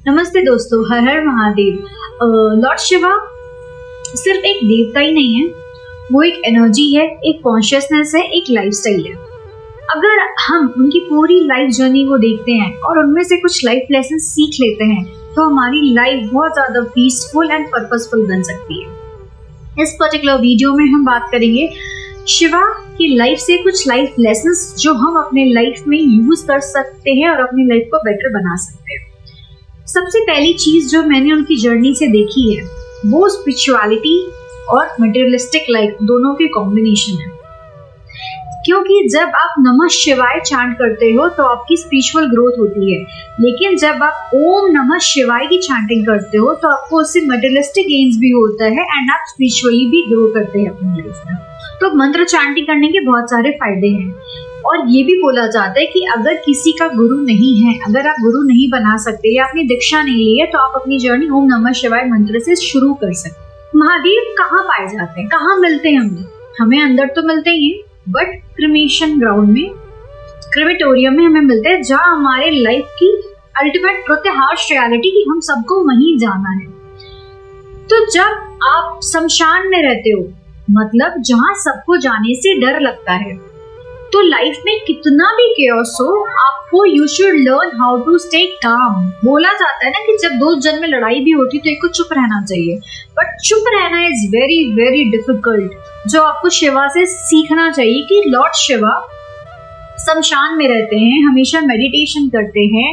नमस्ते दोस्तों, हर हर महादेव। लॉर्ड शिवा सिर्फ एक देवता ही नहीं है, वो एक एनर्जी है, एक कॉन्शियसनेस है, एक लाइफस्टाइल है। अगर हम उनकी पूरी लाइफ जर्नी को देखते हैं और उनमें से कुछ लाइफ लेसन सीख लेते हैं तो हमारी लाइफ बहुत ज्यादा पीसफुल एंड पर्पसफुल बन सकती है। इस पर्टिकुलर वीडियो में हम बात करेंगे शिवा की लाइफ से कुछ लाइफ लेसन्स जो हम अपने लाइफ में यूज कर सकते हैं और अपनी लाइफ को बेटर बना सकते हैं। सबसे पहली चीज जो मैंने उनकी जर्नी से देखी है वो स्पिरिचुअलिटी और मटेरियलिस्टिक लाइफ दोनों के कॉम्बिनेशन है। क्योंकि जब आप नमः शिवाय चैंट करते हो तो आपकी स्पिरिचुअल ग्रोथ होती है, लेकिन जब आप ओम नमः शिवाय की चैंटिंग करते हो तो आपको उससे मटेरियलिस्टिक गेन्स भी होता है एंड आप स्पिरिचुअली भी ग्रो करते हैं अपनी लाइफ में। तो मंत्र चैंटिंग करने के बहुत सारे फायदे हैं और ये भी बोला जाता है कि अगर किसी का गुरु नहीं है, अगर आप गुरु नहीं बना सकते या आपने दीक्षा नहीं ली है तो आप अपनी जर्नी ओम नमः शिवाय मंत्र से शुरू कर सकते। महादेव कहाँ पाए जाते हैं, कहाँ मिलते हैं? हमें अंदर तो मिलते ही हैं, बट क्रिमेशन ग्राउंड में, क्रिमेटोरियम में हमें मिलते हैं, जहाँ हमारे लाइफ की अल्टीमेट ट्रुथ है, हार्श रियलिटी कि हम सबको वहीं जाना है। तो जब आप शमशान में रहते हो, मतलब जहाँ सबको जाने से डर लगता है, तो लाइफ में कितना भी केओस हो, आपको you should learn how to stay calm. बोला जाता है ना कि जब दो जन में लड़ाई भी होती तो एक को चुप रहना चाहिए, बट चुप रहना इज वेरी वेरी डिफिकल्ट, जो आपको शिवा से सीखना चाहिए कि लॉर्ड शिवा शमशान में रहते हैं, हमेशा मेडिटेशन करते हैं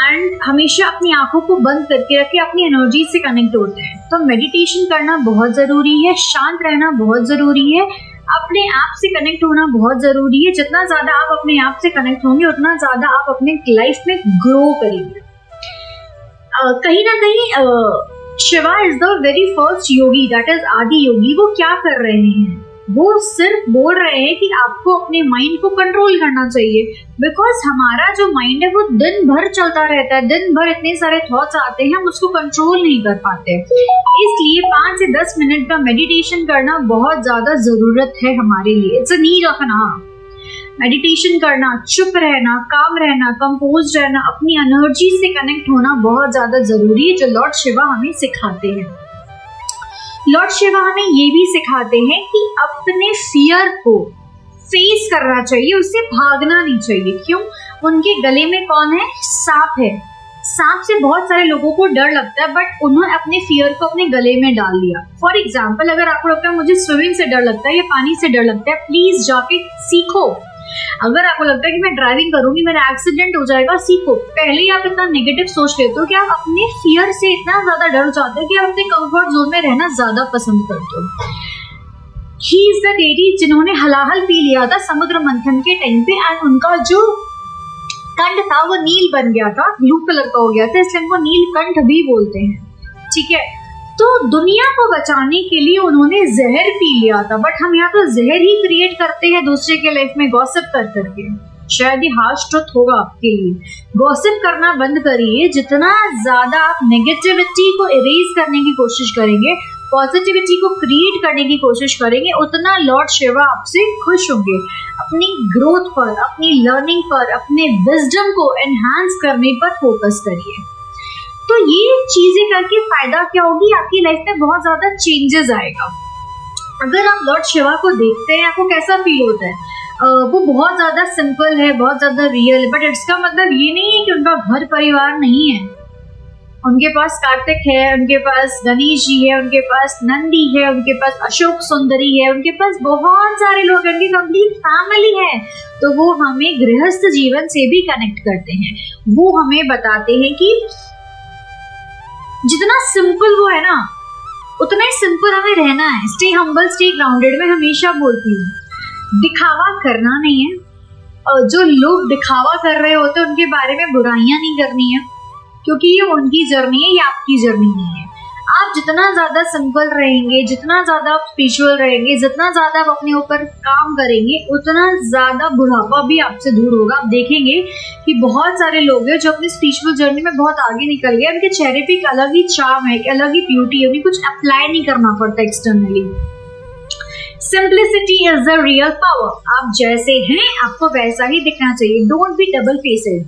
एंड हमेशा अपनी आंखों को बंद करके रखे अपनी एनर्जी से कनेक्ट होते हैं। तो मेडिटेशन करना बहुत जरूरी है, शांत रहना बहुत जरूरी है, अपने आप से कनेक्ट होना बहुत जरूरी है। जितना ज्यादा आप अपने आप से कनेक्ट होंगे उतना ज्यादा आप अपने लाइफ में ग्रो करेंगे। कहीं ना कहीं Shiva is the very first Yogi, that is आदि योगी। वो क्या कर रहे हैं? वो सिर्फ बोल रहे हैं कि आपको अपने माइंड को कंट्रोल करना चाहिए, बिकॉज हमारा जो माइंड है वो दिन भर चलता रहता है, दिन भर इतने सारे थॉट्स आते हैं, हम उसको कंट्रोल नहीं कर पाते। इसलिए 5 से 10 मिनट का मेडिटेशन करना बहुत ज्यादा जरूरत है हमारे लिए। It's a need of an hour. Meditation करना, चुप रहना, काम रहना, कंपोज रहना, अपनी एनर्जी से कनेक्ट होना बहुत ज्यादा जरूरी है, जो लॉर्ड शिवा हमें सिखाते हैं। लॉर्ड शिवा हमें ये भी सिखाते हैं कि अपने फियर को फेस करना चाहिए, उससे भागना नहीं चाहिए। क्यों? उनके गले में कौन है? सांप है। सांप से बहुत सारे लोगों को डर लगता है, बट उन्होंने अपने फियर को अपने गले में डाल लिया। फॉर एग्जाम्पल, अगर आपको लगता है मुझे स्विमिंग से डर लगता है या पानी से डर लगता है, प्लीज जाके सीखो। अगर आपको लगता है कि मैं ड्राइविंग करूंगी, मेरा एक्सीडेंट हो जाएगा, सीखो। पहले ही आप इतना नेगेटिव सोच लेते हो कि आप अपने फियर से इतना ज्यादा डर जाते हो कि आप अपने कंफर्ट जोन में रहना ज्यादा पसंद करते हो। ही इज द डेडी जिन्होंने हलाहल पी लिया था समुद्र मंथन के टाइम पे एंड उनका जो कंठ था वो नील बन गया था, ब्लू कलर का हो गया था, इसलिए उनको नीलकंठ भी बोलते हैं। ठीक है, तो दुनिया को बचाने के लिए उन्होंने जहर पी लिया था, बट हम यहाँ तो जहर ही क्रिएट करते हैं दूसरे के लाइफ में गॉसिप कर करके। शायद ये हार्श ट्रुथ होगा आपके लिए। गॉसिप करना बंद करिए। जितना ज्यादा आप नेगेटिविटी को इरेज करने की कोशिश करेंगे, पॉजिटिविटी को क्रिएट करने की कोशिश करेंगे, उतना लॉर्ड शिवा आपसे खुश होंगे। अपनी ग्रोथ पर, अपनी लर्निंग पर, अपने विजडम को एनहांस करने पर फोकस करिए। तो ये चीजें करके फायदा क्या होगी? आपकी लाइफ में बहुत ज्यादा चेंजेस आएगा। अगर आप लॉर्ड शिवा को देखते हैं, आपको कैसा फील होता है? वो बहुत ज्यादा सिंपल है, बहुत ज्यादा रियल है, बट इसका मतलब ये नहीं है कि उनका घर परिवार नहीं है। उनके पास कार्तिक है, उनके पास गणेश जी है, उनके पास नंदी है, उनके पास अशोक सुंदरी है, उनके पास बहुत सारे लोग हैं, उनकी कंप्लीट फैमिली है। तो वो हमें गृहस्थ जीवन से भी कनेक्ट करते हैं। वो हमें बताते हैं कि जितना सिंपल वो है ना, उतना ही सिंपल हमें रहना है। Stay humble, stay grounded. मैं हमेशा बोलती हूँ, दिखावा करना नहीं है। और जो लोग दिखावा कर रहे होते हैं उनके बारे में बुराइयां नहीं करनी है, क्योंकि ये उनकी जर्नी है, ये आपकी जर्नी नहीं है। आप जितना ज्यादा सिंपल रहेंगे, जितना ज्यादा आप स्पिरिचुअल रहेंगे, जितना ज्यादा आप अपने ऊपर काम करेंगे, उतना ज्यादा बुढ़ापा भी आपसे दूर होगा। आप देखेंगे कि बहुत सारे लोग हैं जो अपनी स्पिरिचुअल जर्नी में बहुत आगे निकल गए, उनके चेहरे पे एक अलग ही चार्म है, एक अलग ही ब्यूटी है, उन्हें कुछ अप्लाई नहीं करना पड़ता externally. Simplicity is the real power. आप जैसे हैं आपको वैसा ही दिखना चाहिए। Don't be double faced,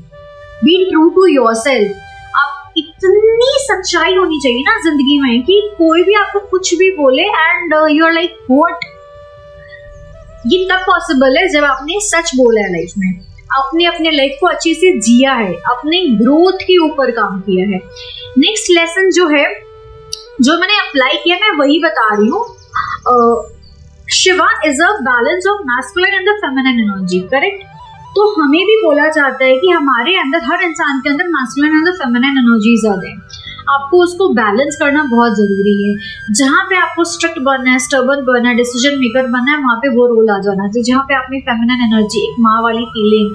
be true to yourself. आप इतनी सच्चाई होनी चाहिए ना जिंदगी में कि कोई भी आपको कुछ भी बोले and you are like what. ये तब पॉसिबल है जब आपने सच बोला है लाइफ में, आपने अपने लाइफ को अच्छे से जिया है, अपने ग्रोथ के ऊपर काम किया है। नेक्स्ट लेसन जो है, जो मैंने अप्लाई किया, मैं वही बता रही हूँ। Shiva is a balance of masculine and the feminine energy, correct. तो हमें भी बोला जाता है कि हमारे अंदर, हर इंसान के अंदर masculine and the feminine energies आते हैं। आपको उसको बैलेंस करना बहुत जरूरी है। जहाँ पे आपको स्ट्रिक्ट बनना है, स्टबर्न बनना है, डिसीजन मेकर बनना है, वहाँ पे वो रोल आ जाना चाहिए। जहाँ पे आपने फेमिनिन एनर्जी, एक माँ वाली फीलिंग,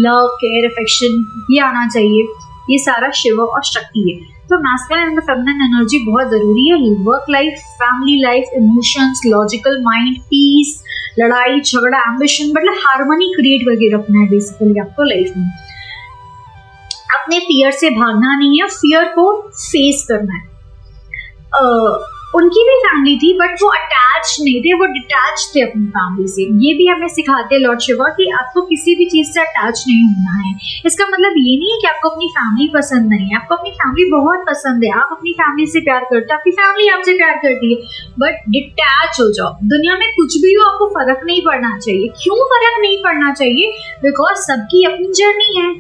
लव, केयर, अफेक्शन, ये आना चाहिए। ये सारा शिवा और शक्ति है। तो मैस्कुलिन एंड फेमिनिन एनर्जी बहुत जरूरी है। Work life, family life, emotions, logical mind, peace, लड़ाई झगड़ा, एम्बिशन, मतलब हार्मनी क्रिएट करके रखना है बेसिकली आपको लाइफ में। अपने फियर से भागना नहीं है, फियर को फेस करना है। उनकी भी फैमिली थी बट वो अटैच नहीं थे, वो डिटैच थे अपनी फैमिली से। ये भी हमें सिखाते हैं लॉर्ड शिवा कि आपको किसी भी चीज से अटैच नहीं होना है। इसका मतलब ये नहीं है कि आपको अपनी फैमिली पसंद नहीं है, आपको अपनी फैमिली बहुत पसंद है, आप अपनी फैमिली से प्यार करते हो, आपकी फैमिली आपसे प्यार करती है, बट डिटैच हो जाओ। दुनिया में कुछ भी हो, आपको फर्क नहीं पड़ना चाहिए। क्यों फर्क नहीं पड़ना चाहिए? बिकॉज सबकी अपनी जर्नी है।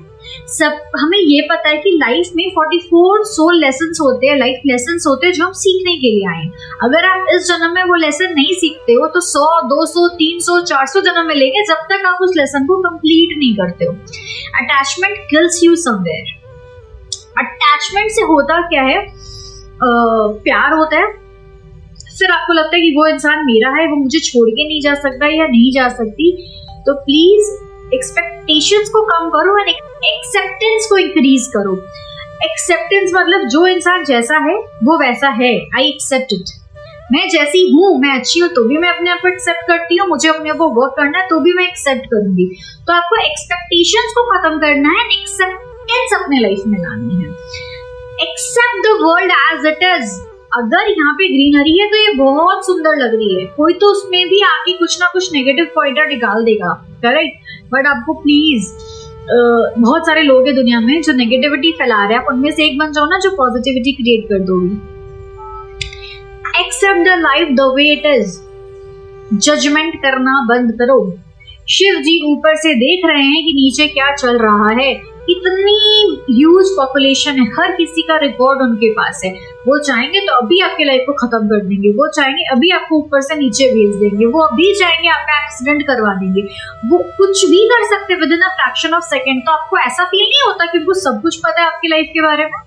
सब हमें ये पता है कि लाइफ में 44 सोल लेसन्स होते हैं, लाइफ लेसन्स होते हैं जो हम सीखने के लिए आए। अगर आप इस जन्म में वो लेसन नहीं सीखते हो तो 100, 200, 300, 400 जन्म में लेंगे जब तक आप उस लेसन को कंप्लीट नहीं करते हो। Attachment kills you somewhere. Attachment से होता क्या है? प्यार होता है, फिर आपको लगता है कि वो इंसान मेरा है, वो मुझे छोड़ के नहीं जा सकता या नहीं जा सकती। तो प्लीज एक्सपेक्टेशंस को कम करो एंड एक्सेप्टेंस को इंक्रीज करो। एक्सेप्टेंस मतलब जो इंसान जैसा है वो वैसा है। I accept it. मैं जैसी हूँ, मैं अच्छी हूँ तो भी मैं अपने आप को एक्सेप्ट करती हूँ, मुझे अपने आप को वर्क करना है तो भी मैं एक्सेप्ट करूंगी। तो आपको एक्सपेक्टेशंस को खत्म करना है, एक्सेप्टेंस अपने लाइफ में लानी है। Accept the world as it is. अगर यहाँ पे ग्रीनरी है तो ये बहुत सुंदर लग रही है, कोई तो उसमें भी आके कुछ ना कुछ नेगेटिव पॉइंटर निकाल देगा, करेक्ट। बट आपको प्लीज, बहुत सारे लोग हैं दुनिया में जो नेगेटिविटी फैला रहे हैं, आप उनमें से एक बन जाओ ना जो पॉजिटिविटी क्रिएट कर दोगी। Accept the life the way it is. Judgement करना बंद करो। शिव जी ऊपर से देख रहे हैं कि नीचे क्या चल रहा है। इतनी ह्यूज पॉपुलेशन है, हर किसी का रिकॉर्ड उनके पास है। वो चाहेंगे तो अभी आपके लाइफ को खत्म कर देंगे, वो चाहेंगे अभी आपको ऊपर से नीचे भेज देंगे, वो अभी चाहेंगे आपका एक्सीडेंट करवा देंगे, वो कुछ भी कर सकते with in a fraction of second. तो आपको ऐसा फील नहीं होता कि उनको सब कुछ पता है आपकी लाइफ के बारे में?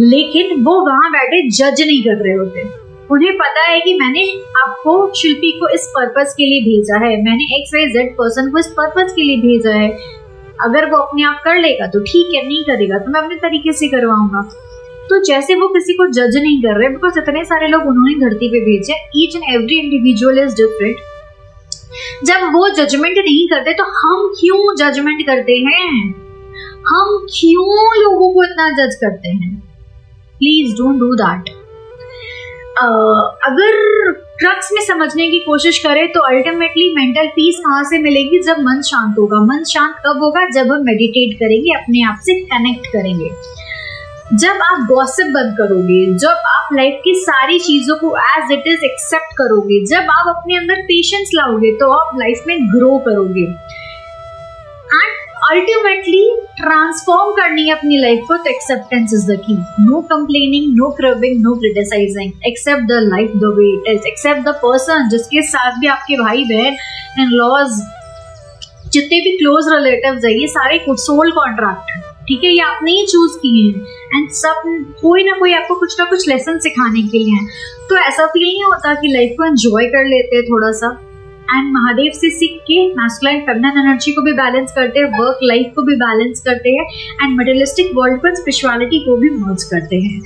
लेकिन वो वहां बैठे जज नहीं कर रहे होते। उन्हें पता है कि मैंने आपको, शिल्पी को, इस पर्पस के लिए भेजा है, मैंने XYZ पर्सन को इस पर्पस के लिए भेजा है। अगर वो अपने आप कर लेगा तो ठीक है, नहीं करेगा तो मैं अपने तरीके से करवाऊंगा। तो जैसे वो किसी को जज नहीं कर रहे, बिकॉज इतने सारे लोग उन्होंने धरती पे भेजे, each and every individual is different. जब वो जजमेंट नहीं करते तो हम क्यों जजमेंट करते हैं? हम क्यों लोगों को इतना जज करते हैं? Please don't do that. अगर क्रक्स में समझने की कोशिश करें तो अल्टीमेटली मेंटल पीस कहाँ से मिलेगी? जब मन शांत होगा। मन शांत कब होगा? जब हम मेडिटेट करेंगे, अपने आप से कनेक्ट करेंगे, जब आप गॉसिप बंद करोगे, जब आप लाइफ की सारी चीजों को एज इट इज एक्सेप्ट करोगे, जब आप अपने अंदर पेशेंस लाओगे तो आप लाइफ में ग्रो करोगे। एंड अल्टीमेटली ट्रांसफॉर्म करनी है अपनी लाइफ को, तो acceptance is the key. No complaining, no cribbing, no criticising. Accept the life the way it is. Accept the person जिसके साथ भी आपके भाई बहन, इन लॉज, जितने भी क्लोज रिलेटिव्स है, ये सारे सोल कॉन्ट्रैक्ट है, ठीक है, ये आपने ही चूज किए हैं। एंड सब कोई ना कोई आपको कुछ ना कुछ लेसन सिखाने के लिए है। तो ऐसा फील नहीं होता कि लाइफ को एंजॉय कर लेते हैं थोड़ा सा, एंड महादेव से सीख के मैस्कुलाइन फेमिनिन एनर्जी को भी बैलेंस करते हैं, वर्क लाइफ को भी बैलेंस करते हैं, एंड मटेरियलिस्टिक वर्ल्ड पर स्पिरिचुअलिटी को भी मर्ज करते हैं।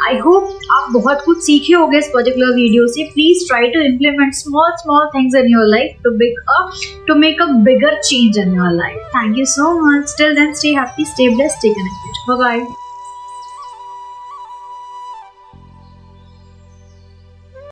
आई होप आप बहुत कुछ सीखे होंगे इस पर्टिकुलर वीडियो से। Please try to implement small things in your life to make a bigger change in your life. Thank you so much. Till then, stay happy, stay blessed, stay connected. Bye bye.